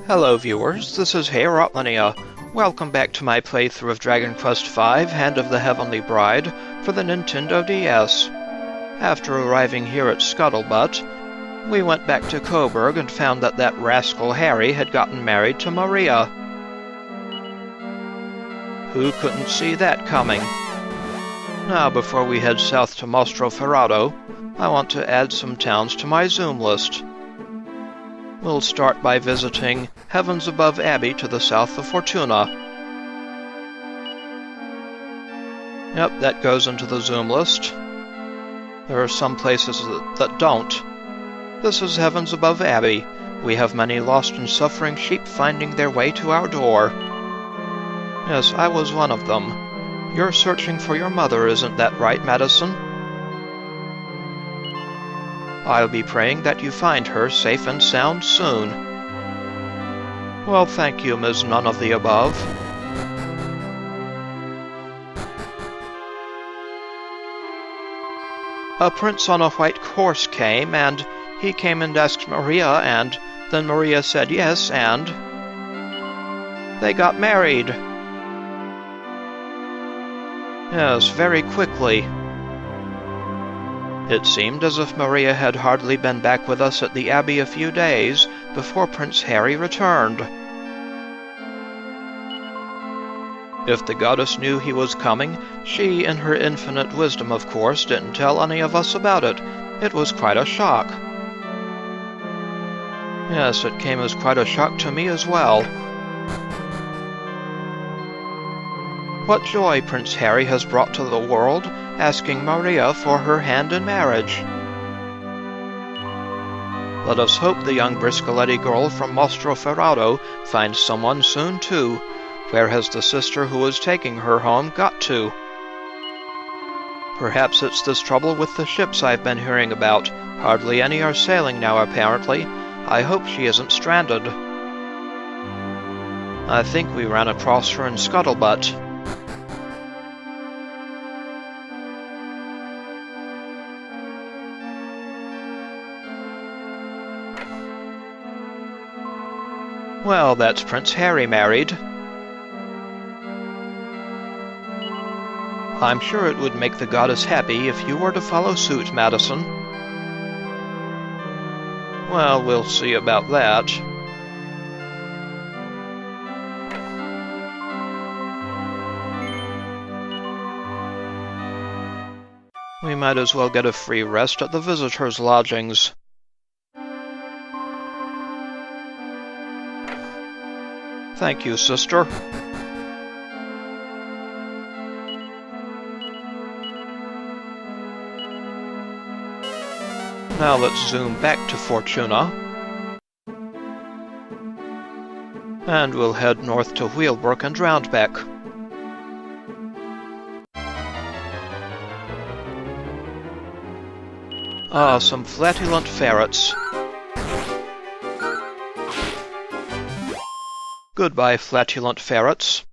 Hello viewers, this is Herotmania. Welcome back to my playthrough of Dragon Quest V, Hand of the Heavenly Bride, for the Nintendo DS. After arriving here at Scuttlebutt, we went back to Coburg and found that rascal Harry had gotten married to Maria. Who couldn't see that coming? Now, before we head south to Mostroferrato, I want to add some towns to my Zoom list. We'll start by visiting Heavens Above Abbey to the south of Fortuna. Yep, that goes into the Zoom list. There are some places that don't. This is Heavens Above Abbey. We have many lost and suffering sheep finding their way to our door. Yes, I was one of them. You're searching for your mother, isn't that right, Madason? I'll be praying that you find her safe and sound soon. Well, thank you, Ms. None of the Above. A prince on a white horse came, and he came and asked Maria, and then Maria said yes, and they got married. Yes, very quickly. It seemed as if Maria had hardly been back with us at the Abbey a few days before Prince Harry returned. If the goddess knew he was coming, she, in her infinite wisdom of course, didn't tell any of us about it. It was quite a shock. Yes, it came as quite a shock to me as well. What joy Prince Harry has brought to the world, asking Maria for her hand in marriage. Let us hope the young Briscoletti girl from Mostroferrato finds someone soon too. Where has the sister who is taking her home got to? Perhaps it's this trouble with the ships I've been hearing about. Hardly any are sailing now, apparently. I hope she isn't stranded. I think we ran across her in Scuttlebutt. Well, that's Prince Harry married. I'm sure it would make the goddess happy if you were to follow suit, Madason. Well, we'll see about that. We might as well get a free rest at the visitors' lodgings. Thank you, sister. Now let's zoom back to Fortuna. And we'll head north to Whealbrook and Roundbeck. Ah, some flatulent ferrets. Goodbye, flatulent ferrets.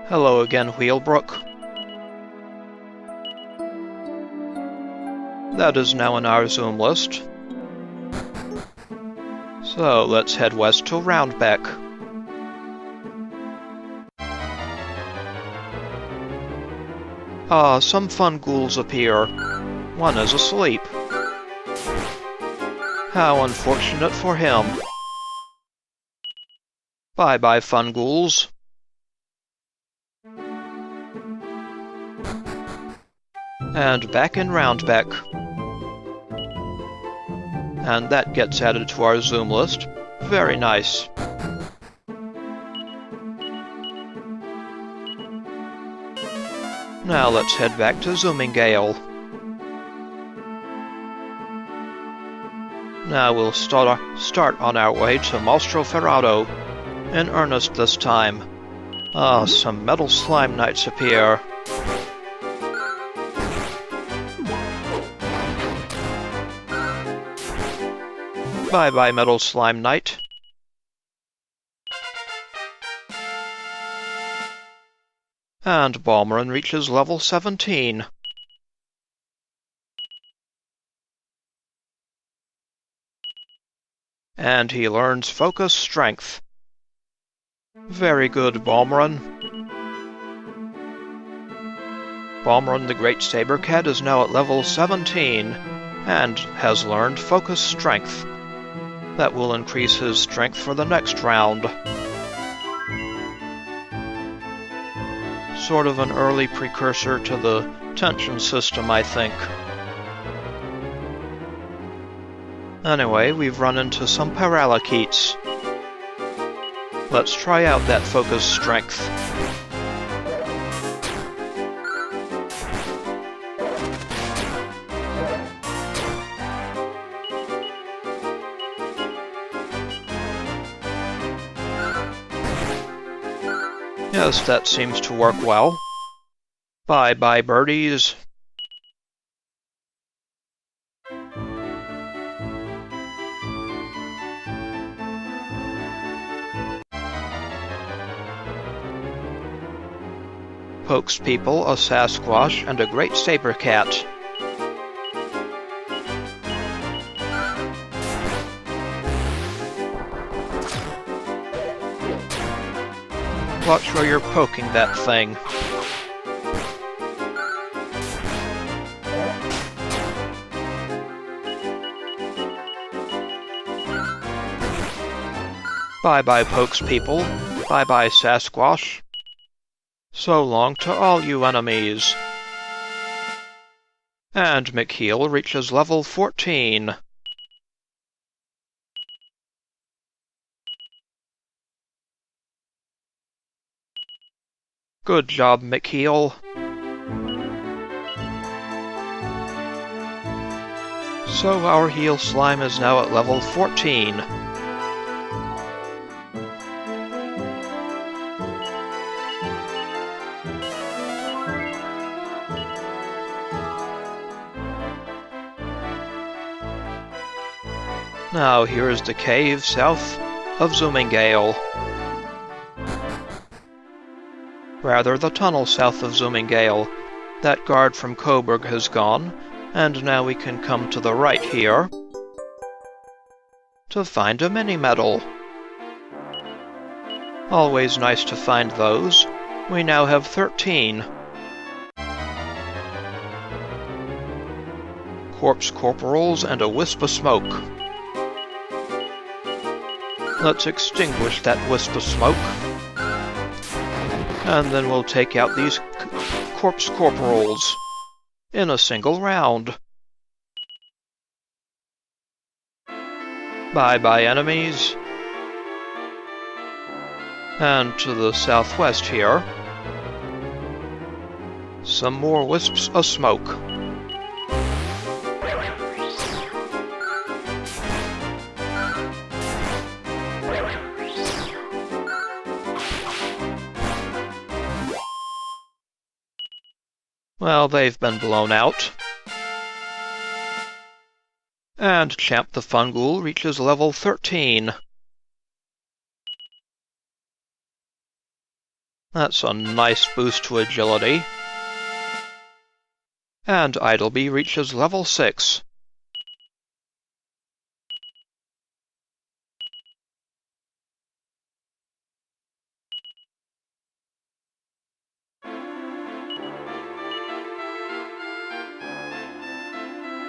Hello again, Whealbrook. That is now in our Zoom list. So let's head west to Roundbeck. Ah, some fun ghouls appear. One is asleep. How unfortunate for him. Bye-bye, fun ghouls. And back in Roundbeck. And that gets added to our Zoom list. Very nice. Now let's head back to Zoomingale. Now we'll start on our way to Mostroferrato. In earnest this time. Ah, some metal slime knights appear. Bye-bye, metal slime knight. And Baumren reaches level 17. And he learns Focus Strength. Very good, Baumren. Baumren the Great Sabrecat is now at level 17, and has learned Focus Strength. That will increase his strength for the next round. Sort of an early precursor to the tension system, I think. Anyway, we've run into some paralykeets. Let's try out that Focus Strength. Yes, that seems to work well. Bye-bye, birdies. Pokespeople, a Sasquatch, and a Great Sabrecat. Watch where you're poking that thing. Bye-bye, Pokespeople. Bye-bye, Sasquatch. So long to all you enemies. And McHeel reaches level 14. Good job, McHeel. So our heel slime is now at level 14. Now here is the cave south of Zoomingale. Rather, the tunnel south of Zoomingale. That guard from Coburg has gone, and now we can come to the right here to find a mini-medal. Always nice to find those. We now have 13. Corpse corporals and a wisp of smoke. Let's extinguish that wisp of smoke. And then we'll take out these corpse corporals in a single round. Bye-bye, enemies. And to the southwest here, some more wisps of smoke. Well, they've been blown out. And Champ the Fungool reaches level 13. That's a nice boost to agility. And Idleby reaches level 6.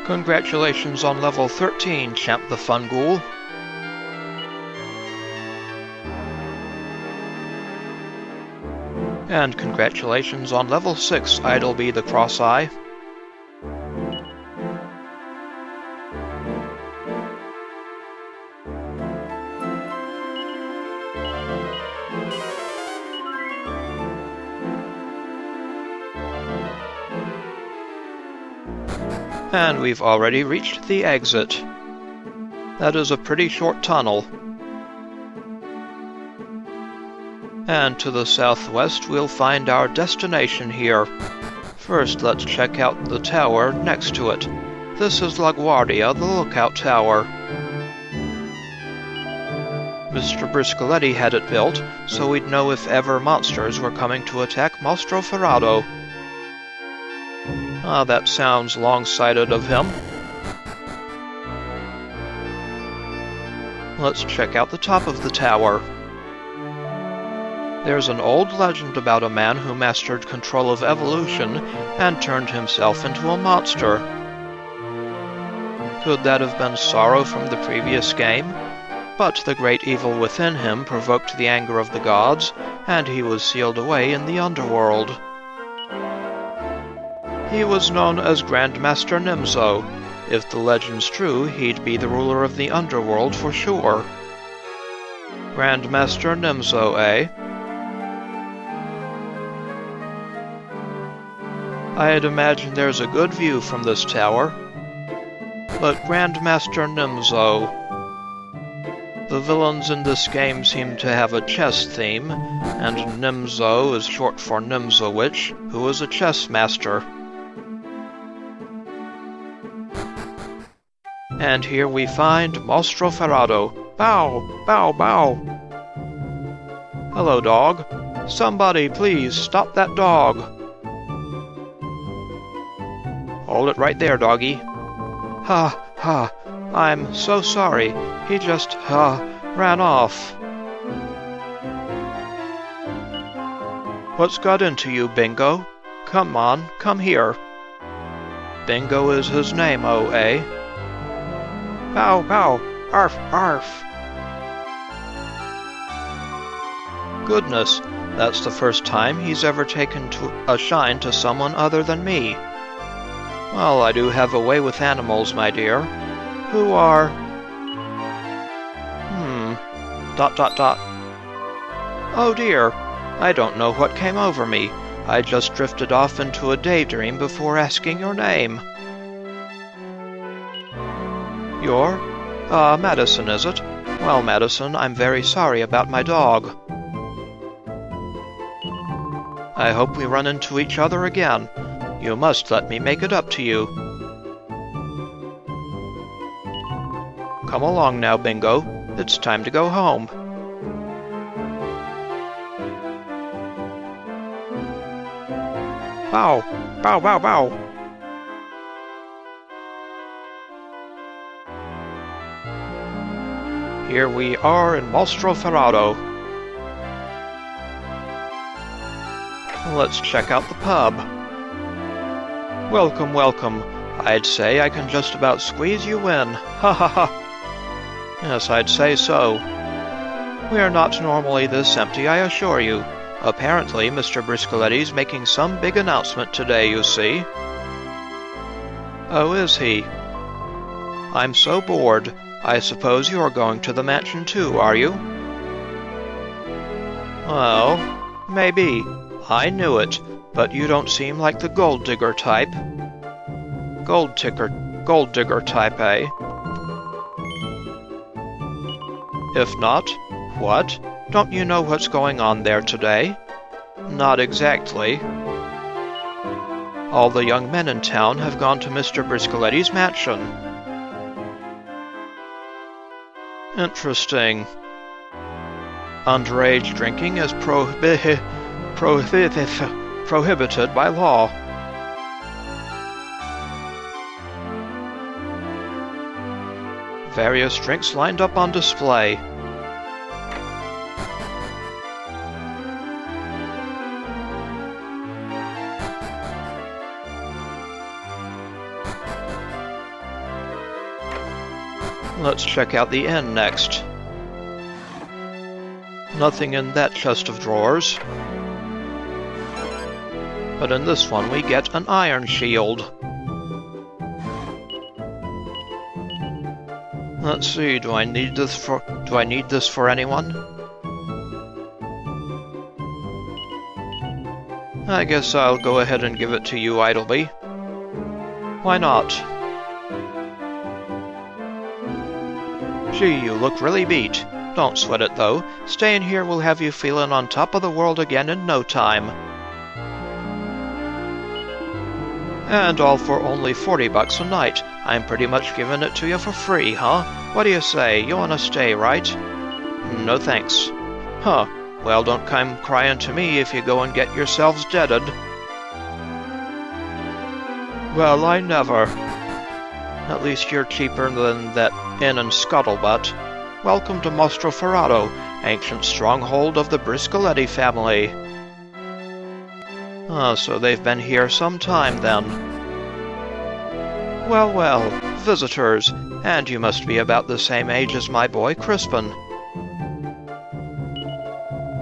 Congratulations on level 13, Champ the Fungool. And congratulations on level 6, Idleby the Cross-Eye. And we've already reached the exit. That is a pretty short tunnel. And to the southwest we'll find our destination here. First, let's check out the tower next to it. This is Laguardia, the lookout tower. Mr. Briscoletti had it built, so we'd know if ever monsters were coming to attack Mostroferrato. Ah, that sounds long-sighted of him. Let's check out the top of the tower. There's an old legend about a man who mastered control of evolution and turned himself into a monster. Could that have been Sorrow from the previous game? But the great evil within him provoked the anger of the gods, and he was sealed away in the underworld. He was known as Grandmaster Nimzo. If the legend's true, he'd be the ruler of the underworld for sure. Grandmaster Nimzo, eh? I'd imagine there's a good view from this tower. But Grandmaster Nimzo... The villains in this game seem to have a chess theme, and Nimzo is short for Nimzowitch, who is a chess master. And here we find Mostroferrato. Bow! Bow! Bow! Hello, dog. Somebody, please, stop that dog. Hold it right there, doggy. Ha! Ha! I'm so sorry. He just, ran off. What's got into you, Bingo? Come on, come here. Bingo is his name, oh, eh? Bow, bow, arf, arf. Goodness, that's the first time he's ever taken a shine to someone other than me. Well, I do have a way with animals, my dear. Who are... Oh dear, I don't know what came over me. I just drifted off into a daydream before asking your name. You're? Madason, is it? Well, Madason, I'm very sorry about my dog. I hope we run into each other again. You must let me make it up to you. Come along now, Bingo. It's time to go home. Bow! Bow, bow, bow! Here we are in Mostroferrato. Let's check out the pub. Welcome, welcome. I'd say I can just about squeeze you in. Ha ha ha! Yes, I'd say so. We're not normally this empty, I assure you. Apparently, Mr. Briscoletti's making some big announcement today, you see. Oh, is he? I'm so bored. I suppose you're going to the mansion too, are you? Well, maybe. I knew it, but you don't seem like the gold digger type. Gold digger type, eh? If not, what? Don't you know what's going on there today? Not exactly. All the young men in town have gone to Mr. Briscoletti's mansion. Interesting. Underage drinking is prohibited by law. Various drinks lined up on display. Let's check out the inn next. Nothing in that chest of drawers. But in this one we get an iron shield. Let's see, do I need this for anyone? I guess I'll go ahead and give it to you, Idleby. Why not? Gee, you look really beat. Don't sweat it, though. Staying here will have you feeling on top of the world again in no time. And all for only $40 a night. I'm pretty much giving it to you for free, huh? What do you say? You wanna stay, right? no thanks. Huh, well, don't come crying to me if you go and get yourselves deaded. Well, I never. At least you're cheaper than that inn in Scuttlebutt. Welcome to Mostroferrato, ancient stronghold of the Briscoletti family. So they've been here some time then. Well, well, visitors, and you must be about the same age as my boy Crispin.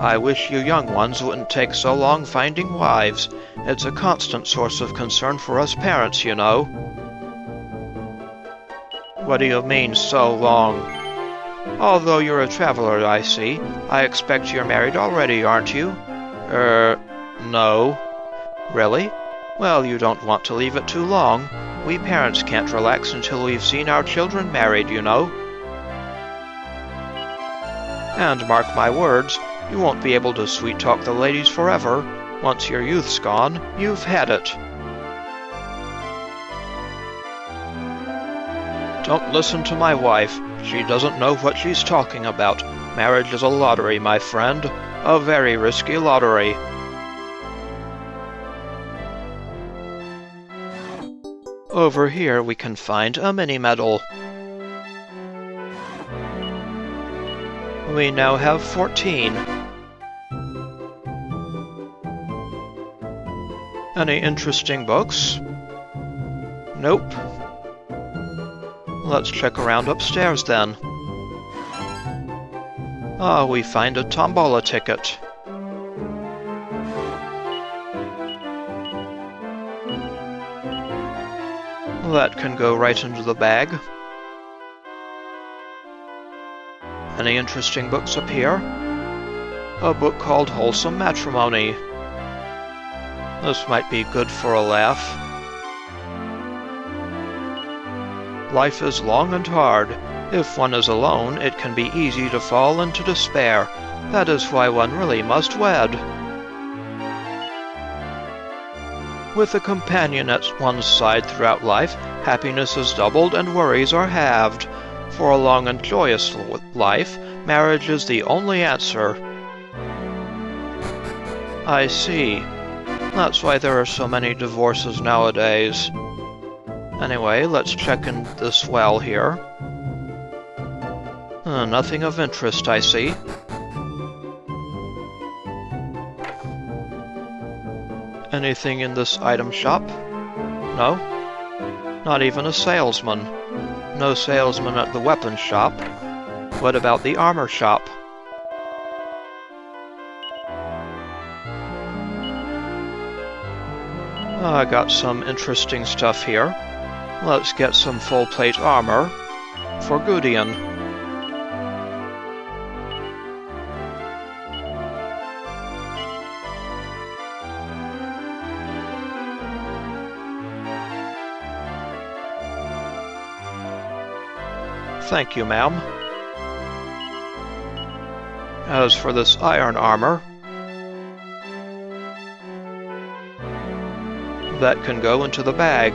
I wish you young ones wouldn't take so long finding wives. It's a constant source of concern for us parents, you know. What do you mean, so long? Although you're a traveler, I see. I expect you're married already, aren't you? No. Really? Well, you don't want to leave it too long. We parents can't relax until we've seen our children married, you know. And mark my words, you won't be able to sweet-talk the ladies forever. Once your youth's gone, you've had it. Don't listen to my wife. She doesn't know what she's talking about. Marriage is a lottery, my friend. A very risky lottery. Over here we can find a mini-medal. We now have 14. Any interesting books? Nope. Let's check around upstairs then. We find a tombola ticket. That can go right into the bag. Any interesting books up here? A book called Wholesome Matrimony. This might be good for a laugh. Life is long and hard. If one is alone, it can be easy to fall into despair. That is why one really must wed. With a companion at one's side throughout life, happiness is doubled and worries are halved. For a long and joyous life, marriage is the only answer. I see. That's why there are so many divorces nowadays. Anyway, let's check in this well here. Nothing of interest, I see. Anything in this item shop? No? Not even a salesman. No salesman at the weapons shop. What about the armor shop? I got some interesting stuff here. Let's get some full-plate armor for Gudian. Thank you, ma'am. As for this iron armor, that can go into the bag.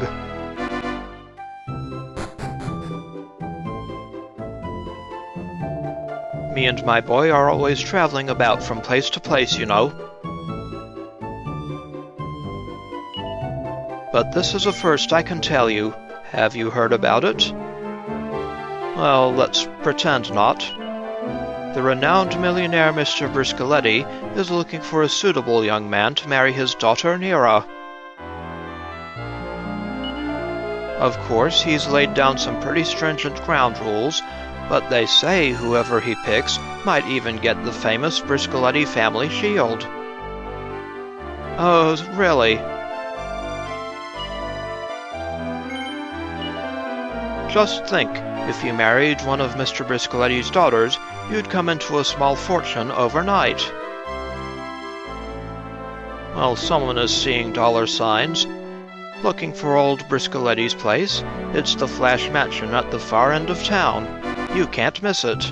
Me and my boy are always traveling about from place to place, you know. But this is a first, I can tell you. Have you heard about it? Well, let's pretend not. The renowned millionaire Mr. Briscoletti is looking for a suitable young man to marry his daughter Nera. Of course, he's laid down some pretty stringent ground rules, but they say whoever he picks might even get the famous Briscoletti family shield. Oh, really? Just think, if you married one of Mr. Briscoletti's daughters, you'd come into a small fortune overnight. Well, someone is seeing dollar signs. Looking for old Briscoletti's place? It's the Flash Mansion at the far end of town. You can't miss it.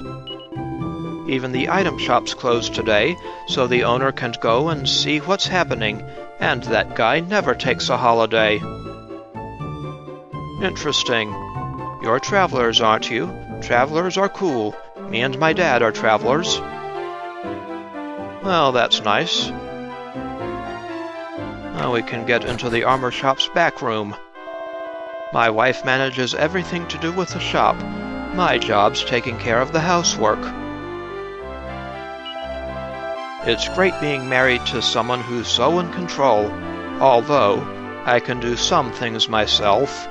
Even the item shop's closed today, so the owner can go and see what's happening, and that guy never takes a holiday. Interesting. You're travelers, aren't you? Travelers are cool. Me and my dad are travelers. Well, that's nice. Now we can get into the armor shop's back room. My wife manages everything to do with the shop. My job's taking care of the housework. It's great being married to someone who's so in control, although I can do some things myself.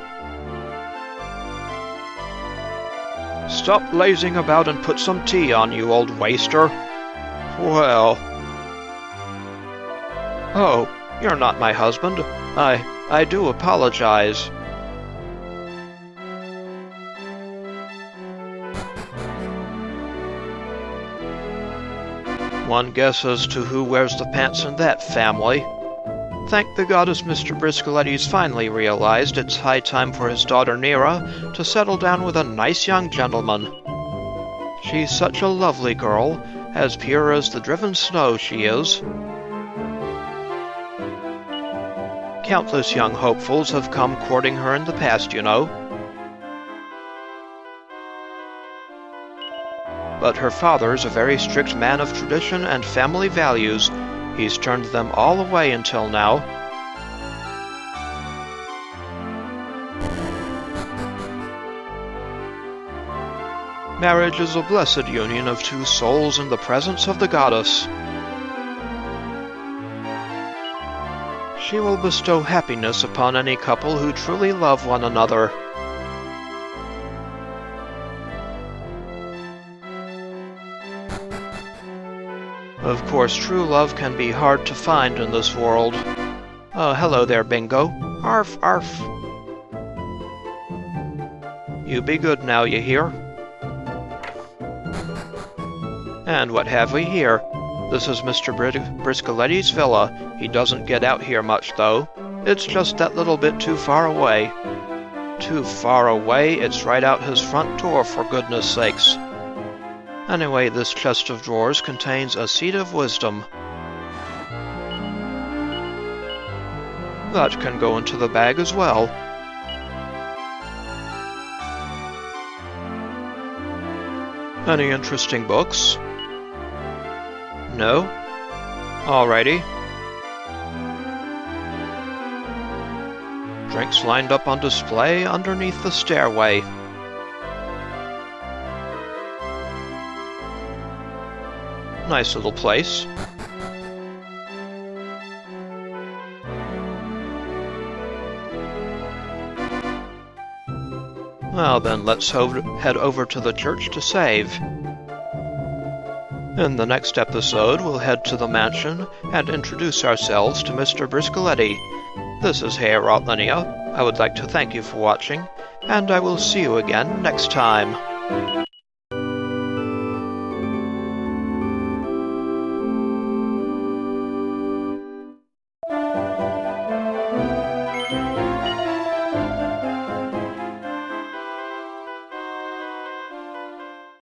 Stop lazing about and put some tea on, you old waster. Well... Oh, you're not my husband. I do apologize. One guess as to who wears the pants in that family. Thank the goddess Mr. Briscoletti's finally realized it's high time for his daughter Nera to settle down with a nice young gentleman. She's such a lovely girl, as pure as the driven snow she is. Countless young hopefuls have come courting her in the past, you know. But her father's a very strict man of tradition and family values. He's turned them all away until now. Marriage is a blessed union of two souls in the presence of the goddess. She will bestow happiness upon any couple who truly love one another. Of course, true love can be hard to find in this world. Hello there, Bingo. Arf, arf. You be good now, you hear? And what have we here? This is Mr. Briscoletti's villa. He doesn't get out here much, though. It's just that little bit too far away. Too far away? It's right out his front door, for goodness sakes. Anyway, this chest of drawers contains a seed of wisdom. That can go into the bag as well. Any interesting books? No? Alrighty. Drinks lined up on display underneath the stairway. Nice little place. Well then, let's head over to the church to save. In the next episode, we'll head to the mansion and introduce ourselves to Mr. Briscoletti. This is Hey Routlinia. I would like to thank you for watching, and I will see you again next time.